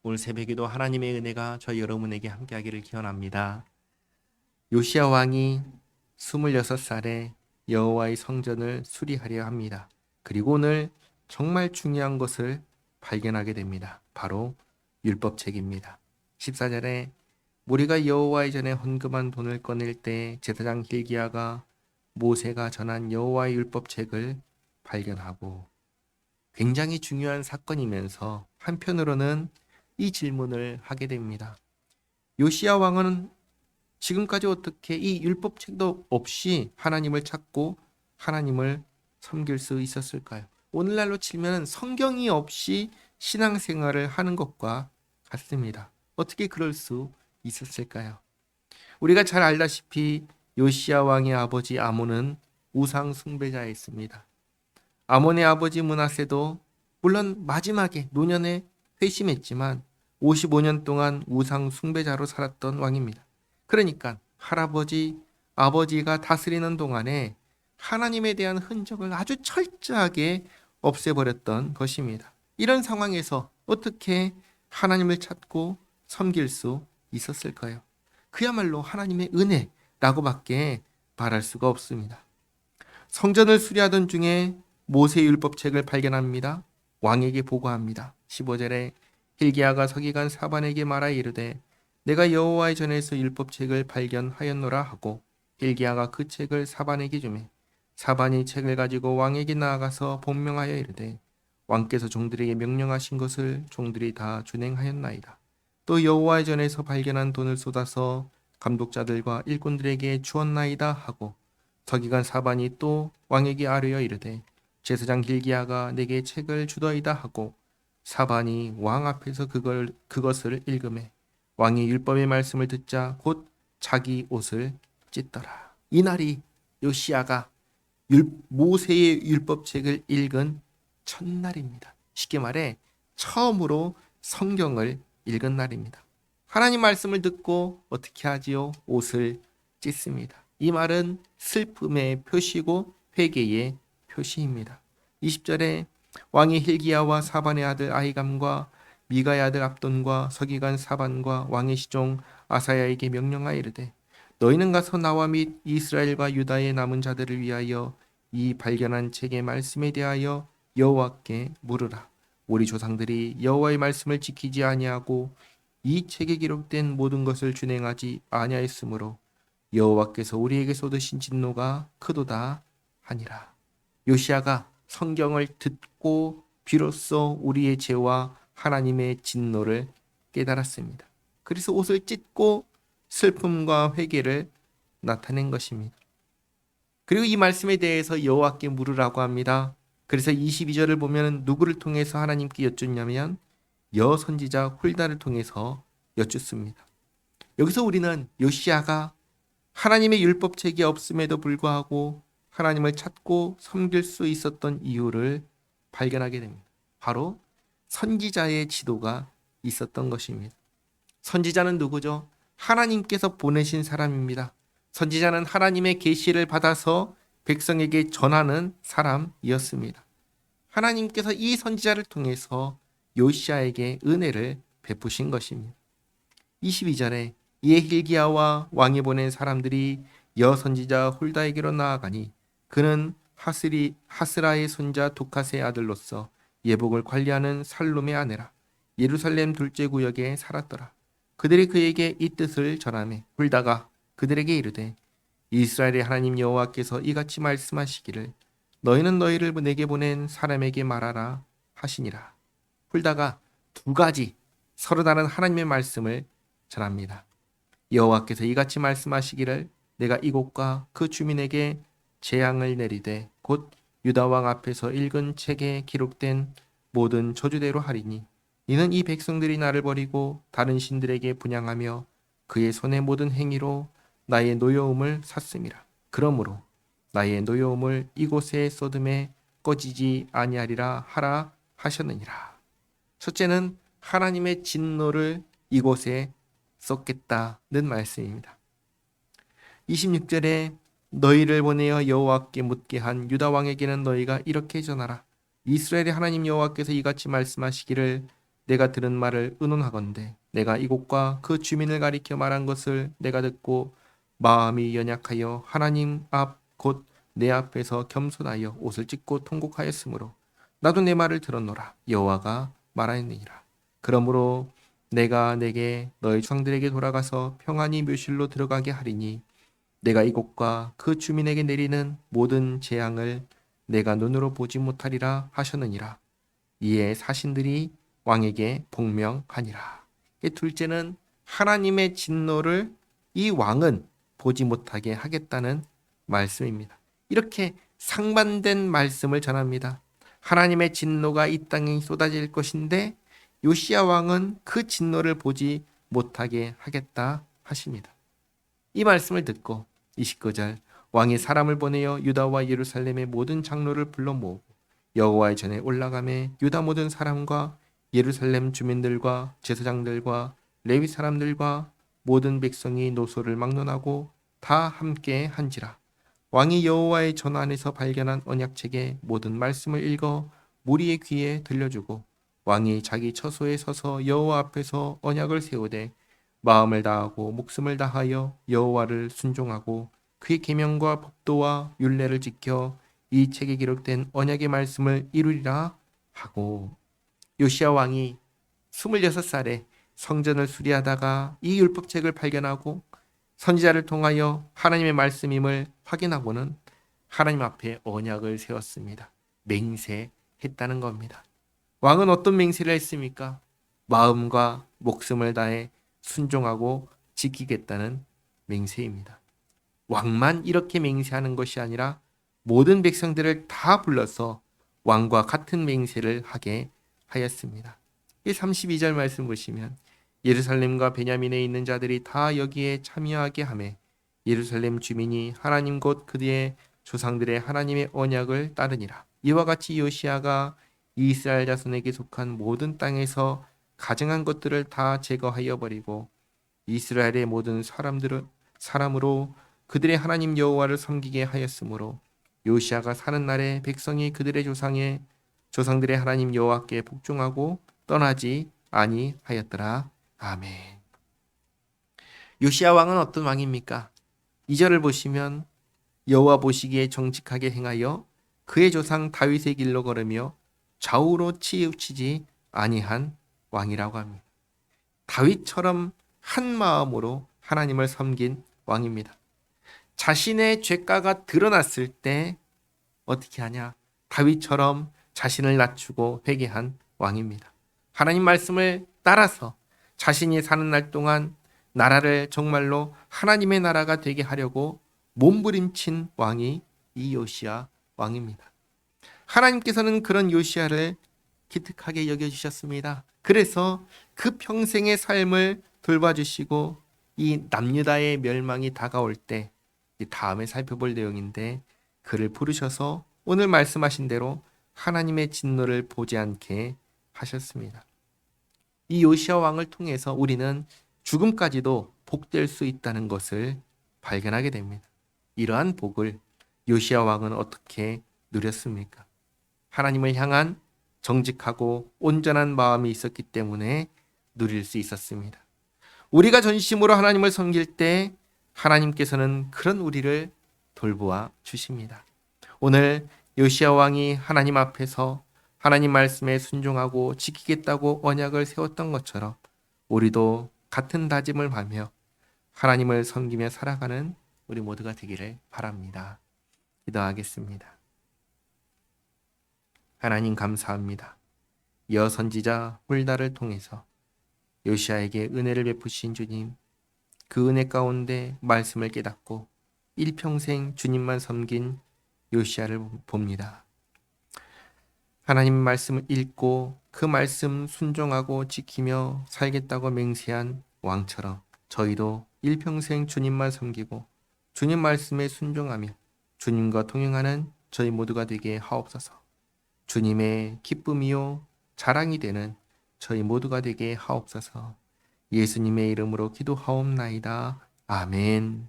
오늘 새벽에도 하나님의 은혜가 저희 여러분에게 함께하기를 기원합니다. 요시야 왕이 26살에 여호와의 성전을 수리하려 합니다. 그리고 오늘 정말 중요한 것을 발견하게 됩니다. 바로 율법책입니다. 14절에 우리가 여호와의 전에 헌금한 돈을 꺼낼 때 제사장 hil기야가 모세가 전한 여호와의 율법책을 발견하고, 굉장히 중요한 사건이면서 한편으로는 이 질문을 하게 됩니다. 요시야 왕은 지금까지 어떻게 이 율법책도 없이 하나님을 찾고 하나님을 섬길 수 있었을까요? 오늘날로 치면 성경이 없이 신앙생활을 하는 것과 같습니다. 어떻게 그럴 수 있었을까요? 우리가 잘 알다시피 요시야 왕의 아버지 아몬은 우상 숭배자였습니다. 아몬의 아버지 므낫세도 물론 마지막에 노년에 회심했지만 55년 동안 우상 숭배자로 살았던 왕입니다. 그러니까 할아버지, 아버지가 다스리는 동안에 하나님에 대한 흔적을 아주 철저하게 없애버렸던 것입니다. 이런 상황에서 어떻게 하나님을 찾고 섬길 수 있었을까요? 그야말로 하나님의 은혜라고밖에 말할 수가 없습니다. 성전을 수리하던 중에 모세 율법책을 발견합니다. 왕에게 보고합니다. 15절에 hil기야가 서기관 사반에게 말하 이르되 내가 여호와의 전에서 율법책을 발견하였노라 하고, hil기야가 그 책을 사반에게 주매 사반이 책을 가지고 왕에게 나아가서 본명하여 이르되 왕께서 종들에게 명령하신 것을 종들이 다 준행하였나이다. 또 여호와의 전에서 발견한 돈을 쏟아서 감독자들과 일꾼들에게 주었나이다 하고, 서기관 사반이 또 왕에게 아뢰어 이르되 제사장 hil기야가 내게 책을 주더이다 하고, 사반이 왕 앞에서 그것을 읽음에 왕이 율법의 말씀을 듣자 곧 자기 옷을 찢더라. 이날이 요시야가 모세의 율법책을 읽은 첫날입니다. 쉽게 말해 처음으로 성경을 읽은 날입니다. 하나님 말씀을 듣고 어떻게 하지요? 옷을 찢습니다. 이 말은 슬픔의 표시고 회개의 표시입니다. 20절에 왕이 hil기야와 사반의 아들 아히감과 미가의 아들 압돈과 서기관 사반과 왕의 시종 아사야에게 명령하여 이르되 너희는 가서 나와 및 이스라엘과 유다의 남은 자들을 위하여 이 발견한 책의 말씀에 대하여 여호와께 물으라. 우리 조상들이 여호와의 말씀을 지키지 아니하고 이 책에 기록된 모든 것을 준행하지 아니하였으므로 여호와께서 우리에게 쏟으신 진노가 크도다 하니라. 요시야가 성경을 듣고 비로소 우리의 죄와 하나님의 진노를 깨달았습니다. 그래서 옷을 찢고 슬픔과 회개를 나타낸 것입니다. 그리고 이 말씀에 대해서 여호와께 물으라고 합니다. 그래서 22절을 보면 누구를 통해서 하나님께 여쭙냐면 여선지자 훌다를 통해서 여쭙습니다. 여기서 우리는 요시야가 하나님의 율법책이 없음에도 불구하고 하나님을 찾고 섬길 수 있었던 이유를 발견하게 됩니다. 바로 선지자의 지도가 있었던 것입니다. 선지자는 누구죠? 하나님께서 보내신 사람입니다. 선지자는 하나님의 계시를 받아서 백성에게 전하는 사람이었습니다. 하나님께서 이 선지자를 통해서 요시야에게 은혜를 베푸신 것입니다. 22절에 이에 hil기야와 왕이 보낸 사람들이 여선지자 훌다에게로 나아가니 그는 하스라의 손자 도카스의 아들로서 예복을 관리하는 살룸의 아내라. 예루살렘 둘째 구역에 살았더라. 그들이 그에게 이 뜻을 전하매 훌다가 그들에게 이르되 이스라엘의 하나님 여호와께서 이같이 말씀하시기를 너희는 너희를 내게 보낸 사람에게 말하라 하시니라. 훌다가 두 가지 서로 다른 하나님의 말씀을 전합니다. 여호와께서 이같이 말씀하시기를 내가 이곳과 그 주민에게 재앙을 내리되 곧 유다 왕 앞에서 읽은 책에 기록된 모든 저주대로 하리니 이는 이 백성들이 나를 버리고 다른 신들에게 분향하며 그의 손의 모든 행위로 나의 노여움을 샀음이라. 그러므로 나의 노여움을 이곳에 쏟음에 꺼지지 아니하리라 하라 하셨느니라. 첫째는 하나님의 진노를 이곳에 쏟겠다는 말씀입니다. 26절에 너희를 보내어 여호와께 묻게 한 유다 왕에게는 너희가 이렇게 전하라. 이스라엘의 하나님 여호와께서 이같이 말씀하시기를 내가 들은 말을 의논하건대 내가 이곳과 그 주민을 가리켜 말한 것을 내가 듣고 마음이 연약하여 하나님 앞 곧 내 앞에서 겸손하여 옷을 찢고 통곡하였으므로 나도 내 말을 들었노라. 여호와가 말하였느니라. 그러므로 내가 내게 너희 조상들에게 돌아가서 평안히 묘실로 들어가게 하리니 내가 이곳과 그 주민에게 내리는 모든 재앙을 내가 눈으로 보지 못하리라 하셨느니라. 이에 사신들이 왕에게 복명하니라. 둘째는 하나님의 진노를 이 왕은 보지 못하게 하겠다는 말씀입니다. 이렇게 상반된 말씀을 전합니다. 하나님의 진노가 이 땅에 쏟아질 것인데 요시야 왕은 그 진노를 보지 못하게 하겠다 하십니다. 이 말씀을 듣고 29절 왕이 사람을 보내어 유다와 예루살렘의 모든 장로를 불러 모으고 여호와의 전에 올라가매 유다 모든 사람과 예루살렘 주민들과 제사장들과 레위 사람들과 모든 백성이 노소를 막론하고 다 함께 한지라. 왕이 여호와의 전 안에서 발견한 언약책의 모든 말씀을 읽어 무리의 귀에 들려주고 왕이 자기 처소에 서서 여호와 앞에서 언약을 세우되 마음을 다하고 목숨을 다하여 여호와를 순종하고 그의 계명과 법도와 율례를 지켜 이 책에 기록된 언약의 말씀을 이루리라 하고 요시야 왕이 26살에 성전을 수리하다가 이 율법책을 발견하고 선지자를 통하여 하나님의 말씀임을 확인하고는 하나님 앞에 언약을 세웠습니다. 맹세했다는 겁니다. 왕은 어떤 맹세를 했습니까? 마음과 목숨을 다해 순종하고 지키겠다는 맹세입니다. 왕만 이렇게 맹세하는 것이 아니라 모든 백성들을 다 불러서 왕과 같은 맹세를 하게 하였습니다. 이 32절 말씀 보시면 예루살렘과 베냐민에 있는 자들이 다 여기에 참여하게 하매 예루살렘 주민이 하나님 곧 그들의 조상들의 하나님의 언약을 따르니라. 이와 같이 요시야가 이스라엘 자손에게 속한 모든 땅에서 가증한 것들을 다 제거하여 버리고 이스라엘의 모든 사람으로 그들의 하나님 여호와를 섬기게 하였으므로 요시야가 사는 날에 백성이 그들의 조상들의 하나님 여호와께 복종하고 떠나지 아니하였더라. 아멘. 요시야 왕은 어떤 왕입니까? 2절을 보시면 여호와 보시기에 정직하게 행하여 그의 조상 다윗의 길로 걸으며 좌우로 치우치지 아니한 왕이라고 합니다. 다윗처럼 한 마음으로 하나님을 섬긴 왕입니다. 자신의 죄가가 드러났을 때 어떻게 하냐? 다윗처럼 자신을 낮추고 회개한 왕입니다. 하나님 말씀을 따라서 자신이 사는 날 동안 나라를 정말로 하나님의 나라가 되게 하려고 몸부림친 왕이 이 요시야 왕입니다. 하나님께서는 그런 요시야를 기특하게 여겨주셨습니다. 그래서 그 평생의 삶을 돌봐주시고 이 남유다의 멸망이 다가올 때 다음에 살펴볼 내용인데 그를 부르셔서 오늘 말씀하신 대로 하나님의 진노를 보지 않게 하셨습니다. 이 요시야 왕을 통해서 우리는 죽음까지도 복될 수 있다는 것을 발견하게 됩니다. 이러한 복을 요시야 왕은 어떻게 누렸습니까? 하나님을 향한 정직하고 온전한 마음이 있었기 때문에 누릴 수 있었습니다. 우리가 전심으로 하나님을 섬길 때 하나님께서는 그런 우리를 돌보아 주십니다. 오늘 요시야 왕이 하나님 앞에서 하나님 말씀에 순종하고 지키겠다고 언약을 세웠던 것처럼 우리도 같은 다짐을 하며 하나님을 섬기며 살아가는 우리 모두가 되기를 바랍니다. 기도하겠습니다. 하나님 감사합니다. 여선지자 훌다를 통해서 요시야에게 은혜를 베푸신 주님, 그 은혜 가운데 말씀을 깨닫고 일평생 주님만 섬긴 요시야를 봅니다. 하나님 말씀을 읽고 그 말씀 순종하고 지키며 살겠다고 맹세한 왕처럼 저희도 일평생 주님만 섬기고 주님 말씀에 순종하며 주님과 동행하는 저희 모두가 되게 하옵소서. 주님의 기쁨이요 자랑이 되는 저희 모두가 되게 하옵소서. 예수님의 이름으로 기도하옵나이다. 아멘.